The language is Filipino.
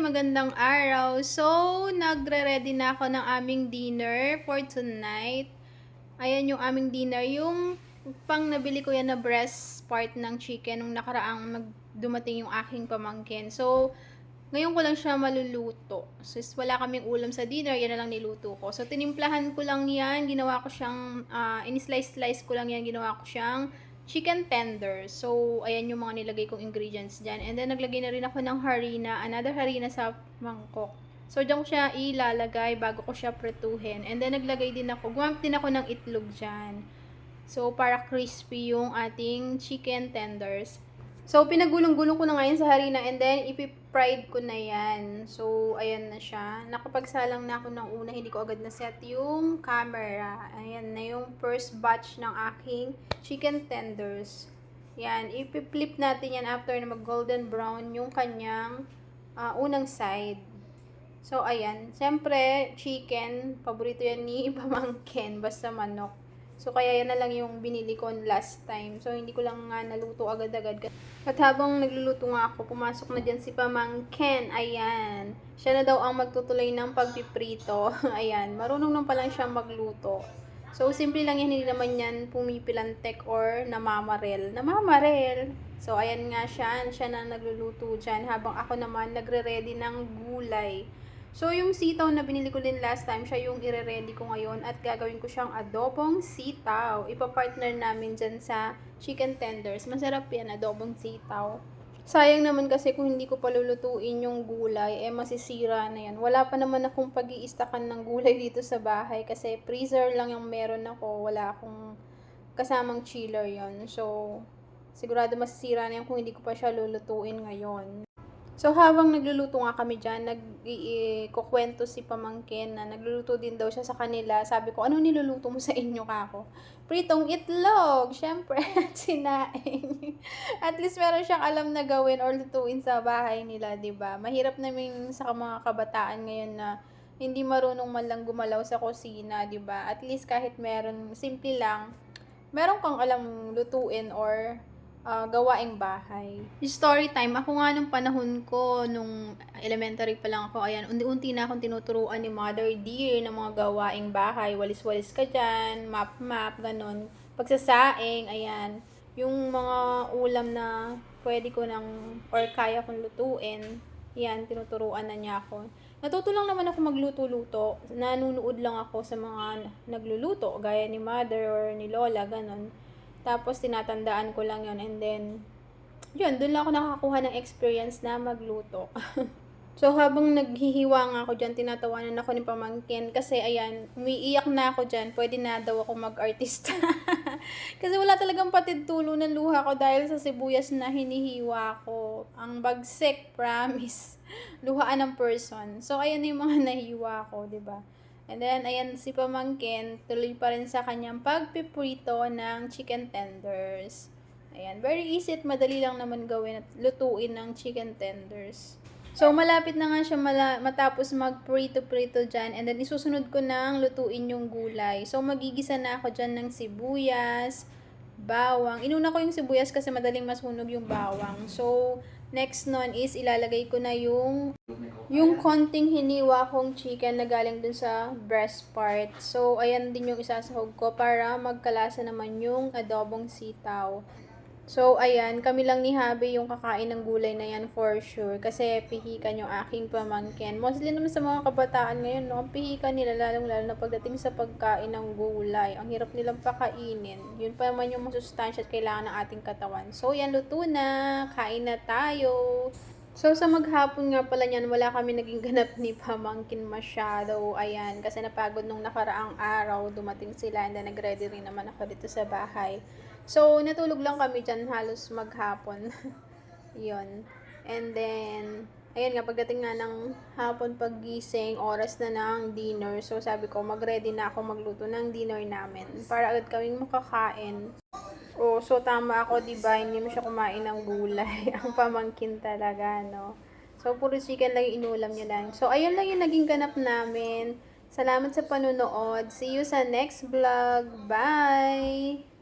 magandang araw. So, nagre-ready na ako ng aming dinner for tonight. Ayan yung aming dinner. Yung pang nabili ko yan na breast part ng chicken nung nakaraang dumating yung aking pamangkin. So, ngayon ko lang siya maluluto. So, wala kaming ulam sa dinner, yan na lang niluto ko. So, tinimplahan ko lang yan. Ginawa ko siyang, in-slice-slice ko lang yan. Ginawa ko siyang chicken tender. So, ayan yung mga nilagay kong ingredients dyan. And then, naglagay na rin ako ng harina, another harina sa mangkok. So, dyan ko siya ilalagay bago ko siya pretuhin. And then, naglagay din ako, gumamit din ako ng itlog dyan. So, para crispy yung ating chicken tenders. So, pinagulong-gulong ko na ngayon sa harina and then, ipipride ko na yan. So, ayan na siya. Nakapagsalang na ako ng una, hindi ko agad na set yung camera. Ayan na yung first batch ng aking chicken tenders. Yan, ipiflip natin yan after na mag-golden brown yung kanyang unang side. So, ayan. Siyempre, chicken, paborito yan ni pamangkin, basta manok. So, kaya yan na lang yung binili ko last time. So, hindi ko lang nga naluto agad-agad. At habang nagluluto nga ako, pumasok na dyan si pamangkin. Ayan. Siya na daw ang magtutuloy ng pagpiprito. Ayan. Marunong nang palang siyang magluto. So, simple lang yan. Hindi naman yan pumipilantek or namamarel. Namamarel. So, ayan nga siya. Siya na nagluluto dyan. Habang ako naman nagre-ready ng gulay. So, yung sitaw na binili ko din last time, siya yung ire-ready ko ngayon at gagawin ko siyang adobong sitaw. Ipa-partner namin dyan sa chicken tenders. Masarap yan, adobong sitaw. Sayang naman kasi kung hindi ko palulutuin yung gulay, masisira na yan. Wala pa naman akong pag-iistakan ng gulay dito sa bahay kasi freezer lang yung meron ako. Wala akong kasamang chiller yon. So, sigurado masisira na yan kung hindi ko pa siya lulutuin ngayon. So, habang nagluluto nga kami dyan, nagkukwento si pamangkin na nagluluto din daw siya sa kanila. Sabi ko, ano niluluto mo sa inyo kako? Pritong itlog, syempre, at sinaing. At least meron siyang alam na gawin or lutuin sa bahay nila, 'di ba? Mahirap namin sa mga kabataan ngayon na hindi marunong man lang gumalaw sa kusina, 'di ba? At least kahit meron, simple lang, meron kang alam lutuin or gawaing bahay. Story time, ako nga nung panahon ko, nung elementary pa lang ako, ayan, unti-unti na akong tinuturuan ni Mother Dear ng mga gawaing bahay. Walis-walis ka dyan, map-map, ganun. Pagsasaing, ayan. Yung mga ulam na pwede ko nang, or kaya kong lutuin, yan, tinuturuan na niya ako. Natuto lang naman ako magluto-luto. Nanunood lang ako sa mga nagluluto, gaya ni Mother or ni Lola, ganun. Tapos, tinatandaan ko lang yon. And then, yun, dun lang ako nakakakuha ng experience na magluto. So, habang naghihiwa nga ako dyan, tinatawanan ako ni pamangkin. Kasi, ayan, umiiyak na ako dyan. Pwede na daw ako mag-artista. Kasi wala talagang patid tulo ng luha ko dahil sa sibuyas na hinihiwa ko. Ang bagsik, promise. Luhaan ng person. So, ayan na yung mga nahiwa ko, 'di ba? And then, ayan si pamangkin, tuloy pa rin sa kanyang pagpiprito ng chicken tenders. Ayan, very easy at madali lang naman gawin at lutuin ng chicken tenders. So, malapit na nga siya matapos mag-prito-prito dyan. And then, isusunod ko nang lutuin yung gulay. So, magigisa na ako dyan ng sibuyas, bawang. Inuna ko yung sibuyas kasi madaling masunog yung bawang. So, next nun is ilalagay ko na yung konting hiniwa kong chicken na galing dun sa breast part. So, ayan din yung isasahog ko para magkalasa naman yung adobong sitaw. So, ayan, kami lang ni Habi yung kakain ng gulay na yan for sure. Kasi pihikan yung aking pamangkin. Mostly naman sa mga kabataan ngayon, no, ang pihikan nila lalong-lalo na pagdating sa pagkain ng gulay. Ang hirap nilang pakainin. Yun pa naman yung masustansya at kailangan ng ating katawan. So, yan, luto na. Kain na tayo. So, sa maghapon nga pala niyan, wala kami naging ganap ni pamangkin masyado. Ayan, kasi napagod nung nakaraang araw, dumating sila and then nag-ready rin naman ako dito sa bahay. So, natulog lang kami dyan halos maghapon. Yun. And then, ayun nga, pagdating nga ng hapon paggising, oras na ng dinner. So, sabi ko, mag-ready na ako magluto ng dinner namin para agad kaming makakain. Oh, so tama ako, 'di ba? Hindi mo siya kumain ng gulay. Ang pamangkin talaga, no. So puro chicken lang yung inulam niya lang. So ayun lang yung naging ganap namin. Salamat sa panonood. See you sa next vlog. Bye.